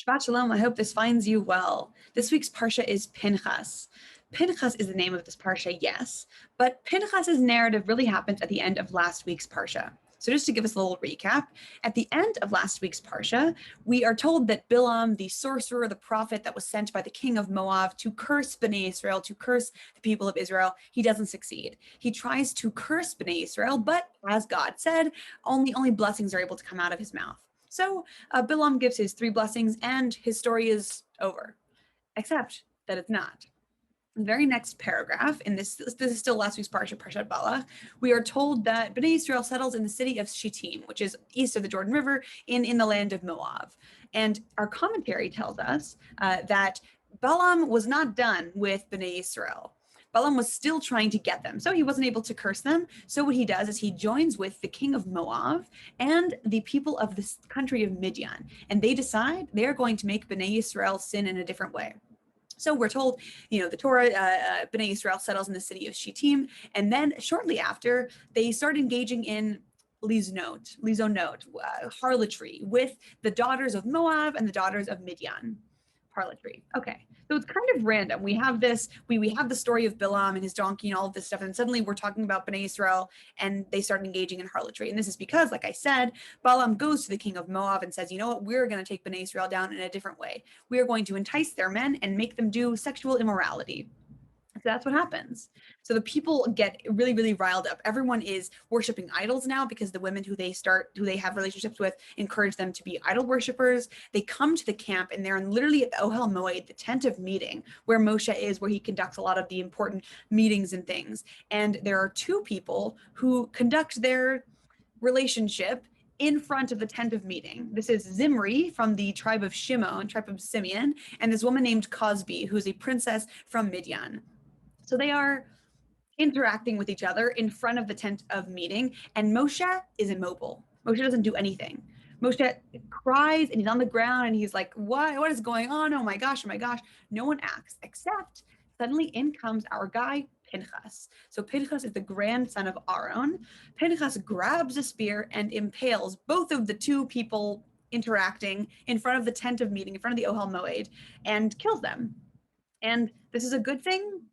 Shabbat Shalom, I hope this finds you well. This week's Parsha is Pinchas. Pinchas is the name of this Parsha, yes, but Pinchas's narrative really happens at the end of last week's Parsha. So just to give us a little recap, at the end of last week's Parsha, we are told that Balam, the sorcerer, the prophet that was sent by the king of Moab to curse Bnei Israel, to curse the people of Israel, he doesn't succeed. He tries to curse Bnei Israel, but as God said, only blessings are able to come out of his mouth. So Bilam gives his 3 blessings and his story is over, except that it's not. The very next paragraph in this is still last week's Parsha, Parshat Balak, we are told that Bnei Israel settles in the city of Shittim, which is east of the Jordan River in the land of Moab. And our commentary tells us that Balaam was not done with Bnei Israel. Balaam was still trying to get them, so he wasn't able to curse them. So what he does is he joins with the king of Moab and the people of the country of Midian, and they decide they're going to make Bnei Israel sin in a different way. So we're told, the Torah, Bnei Israel settles in the city of Shittim, and then shortly after, they start engaging in lizonot, harlotry, with the daughters of Moab and the daughters of Midian. Harlotry. Okay, so it's kind of random. We have this, we have the story of Bilam and his donkey and all of this stuff, and suddenly we're talking about Bnei Israel, and they start engaging in harlotry. And this is because, like I said, Balaam goes to the king of Moab and says, you know what, we're going to take Bnei Israel down in a different way. We are going to entice their men and make them do sexual immorality. So that's what happens. So the people get really, really riled up. Everyone is worshiping idols now because the women who they have relationships with encourage them to be idol worshipers. They come to the camp and they're literally at the Ohel Moed, the tent of meeting, where Moshe is, where he conducts a lot of the important meetings and things. And there are 2 people who conduct their relationship in front of the tent of meeting. This is Zimri from the tribe of Shimon, tribe of Simeon, and this woman named Cosby, who is a princess from Midian. So they are interacting with each other in front of the tent of meeting, and Moshe is immobile. Moshe doesn't do anything. Moshe cries and he's on the ground and he's like, what is going on? Oh my gosh. No one acts, except suddenly in comes our guy, Pinchas. So Pinchas is the grandson of Aaron. Pinchas grabs a spear and impales both of the 2 people interacting in front of the tent of meeting, in front of the Ohel Moed, and kills them. And this is a good thing?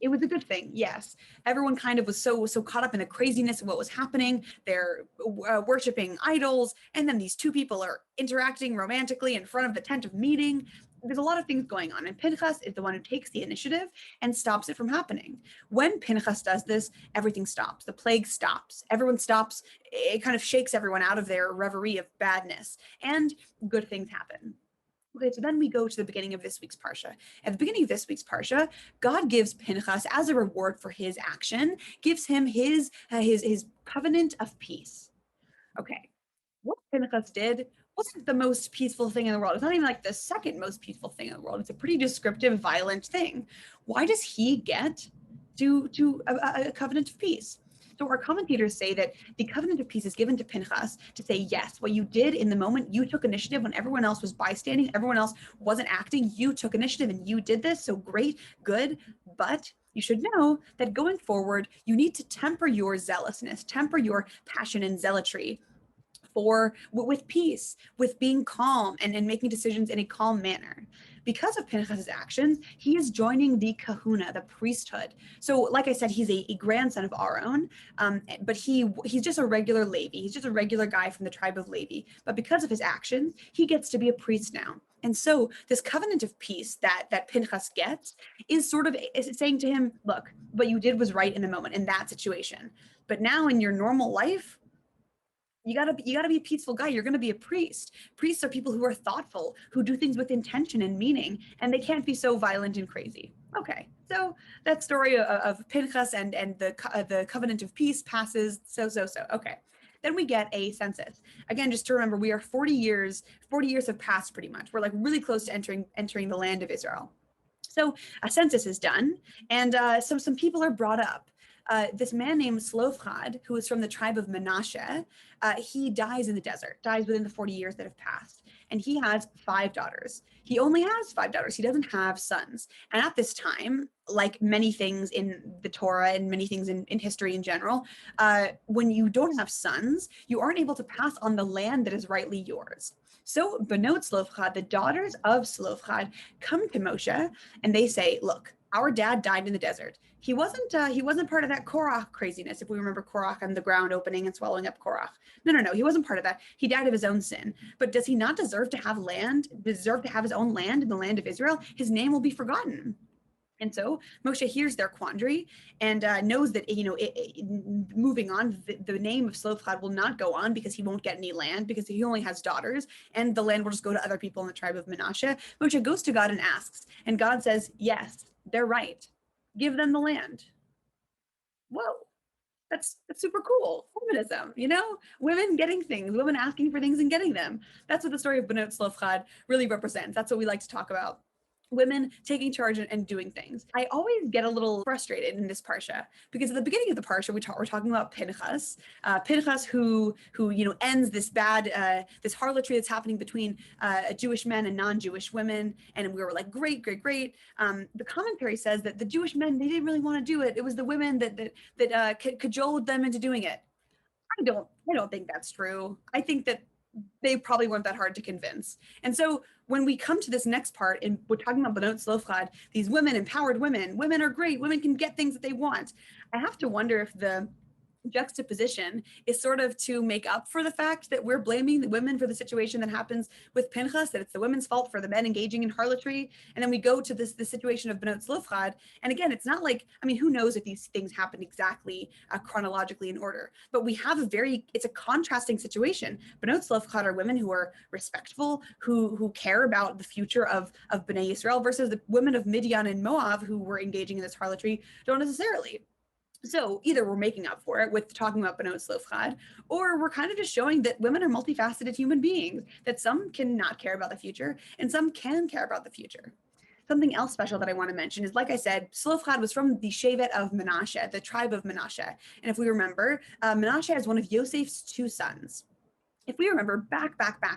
It was a good thing, yes. Everyone kind of was so caught up in the craziness of what was happening. They're worshiping idols, and then these 2 people are interacting romantically in front of the tent of meeting. There's a lot of things going on, and Pinchas is the one who takes the initiative and stops it from happening. When Pinchas does this, everything stops. The plague stops. Everyone stops. It kind of shakes everyone out of their reverie of badness, and good things happen. Okay, so then we go to the beginning of this week's Parsha. At the beginning of this week's Parsha, God gives Pinchas, as a reward for his action, gives him his covenant of peace. Okay, what Pinchas did wasn't the most peaceful thing in the world. It's not even like the second most peaceful thing in the world. It's a pretty descriptive, violent thing. Why does he get to a covenant of peace? So our commentators say that the covenant of peace is given to Pinchas to say, yes, what you did in the moment, you took initiative when everyone else was bystanding, everyone else wasn't acting, you took initiative and you did this, so great, good, but you should know that going forward, you need to temper your zealousness, temper your passion and zealotry with peace, with being calm and making decisions in a calm manner. Because of Pinchas's actions, he is joining the kahuna, the priesthood. So like I said, he's a grandson of Aaron, but he's just a regular Levi. He's just a regular guy from the tribe of Levi. But because of his actions, he gets to be a priest now. And so this covenant of peace that Pinchas gets is saying to him, look, what you did was right in the moment in that situation. But now in your normal life, you gotta be a peaceful guy. You're gonna be a priest. Priests are people who are thoughtful, who do things with intention and meaning, and they can't be so violent and crazy. Okay, so that story of Pinchas and the covenant of peace passes. So. Okay, then we get a census. Again, just to remember, we are 40 years. 40 years have passed pretty much. We're like really close to entering the land of Israel. So a census is done, and some people are brought up. This man named Slofchad, who is from the tribe of Menashe, he dies in the desert, dies within the 40 years that have passed. And he has 5 daughters. He only has 5 daughters. He doesn't have sons. And at this time, like many things in the Torah and many things in history in general, when you don't have sons, you aren't able to pass on the land that is rightly yours. So Benot Zelofhad, the daughters of Zelofhad, come to Moshe and they say, look, our dad died in the desert. He wasn't part of that Korach craziness. If we remember Korach and the ground opening and swallowing up Korach. No. He wasn't part of that. He died of his own sin. But does he not deserve to have his own land in the land of Israel? His name will be forgotten. And so Moshe hears their quandary and knows that, moving on, the name of Zelophehad will not go on because he won't get any land because he only has daughters and the land will just go to other people in the tribe of Manasseh. Moshe goes to God and asks, and God says, yes, they're right. Give them the land. Whoa. That's super cool. Feminism, women getting things, women asking for things and getting them. That's what the story of Benot Zelofhad really represents. That's what we like to talk about. Women taking charge and doing things. I always get a little frustrated in this parsha because at the beginning of the parsha, we're talking about Pinchas, Pinchas who ends this this harlotry that's happening between Jewish men and non-Jewish women, and we were like, great. The commentary says that the Jewish men, they didn't really want to do it. It was the women that cajoled them into doing it. I don't think that's true. I think that they probably weren't that hard to convince. And so when we come to this next part, and we're talking about Benot Zelofhad, these women, empowered women are great, women can get things that they want. I have to wonder if the juxtaposition is sort of to make up for the fact that we're blaming the women for the situation that happens with Pinchas, that it's the women's fault for the men engaging in harlotry. And then we go to the situation of Benot Zelofhad. And again, it's not like, who knows if these things happen exactly chronologically in order, but we have it's a contrasting situation. Benot Zelofhad are women who are respectful, who care about the future of Bnei Yisrael, versus the women of Midian and Moab who were engaging in this harlotry don't necessarily. So either we're making up for it with talking about Benot Zelofhad, or we're kind of just showing that women are multifaceted human beings, that some can not care about the future and some can care about the future. Something else special that I want to mention is, like I said, Zelofhad was from the Shevet of Manasseh, the tribe of Manasseh. And if we remember, Manasseh is one of Yosef's two sons. If we remember back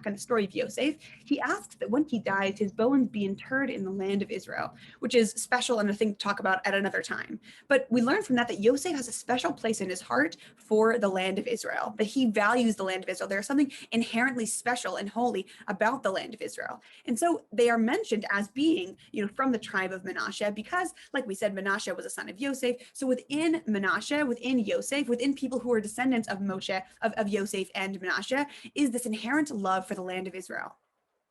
in the story of Yosef, he asked that when he dies, his bones be interred in the land of Israel, which is special and a thing to talk about at another time. But we learn from that Yosef has a special place in his heart for the land of Israel, that he values the land of Israel. There's something inherently special and holy about the land of Israel. And so they are mentioned as being, from the tribe of Manasseh because, like we said, Manasseh was a son of Yosef. So within Manasseh, within Yosef, within people who are descendants of Moshe, of Yosef and Manasseh, is this inherent love for the land of Israel.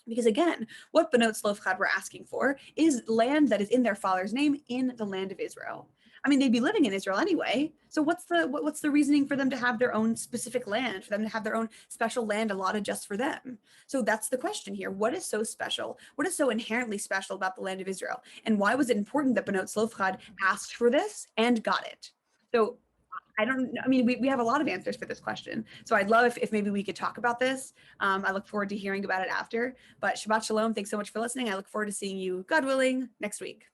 Because again, what Benot Zelofhad were asking for is land that is in their father's name in the land of Israel. They'd be living in Israel anyway. So what's the reasoning for them to have their own specific land, for them to have their own special land allotted just for them? So that's the question here. What is so special? What is so inherently special about the land of Israel? And why was it important that Benot Zelofhad asked for this and got it? So I don't know. We have a lot of answers for this question. So I'd love if maybe we could talk about this. I look forward to hearing about it after. But Shabbat Shalom. Thanks so much for listening. I look forward to seeing you, God willing, next week.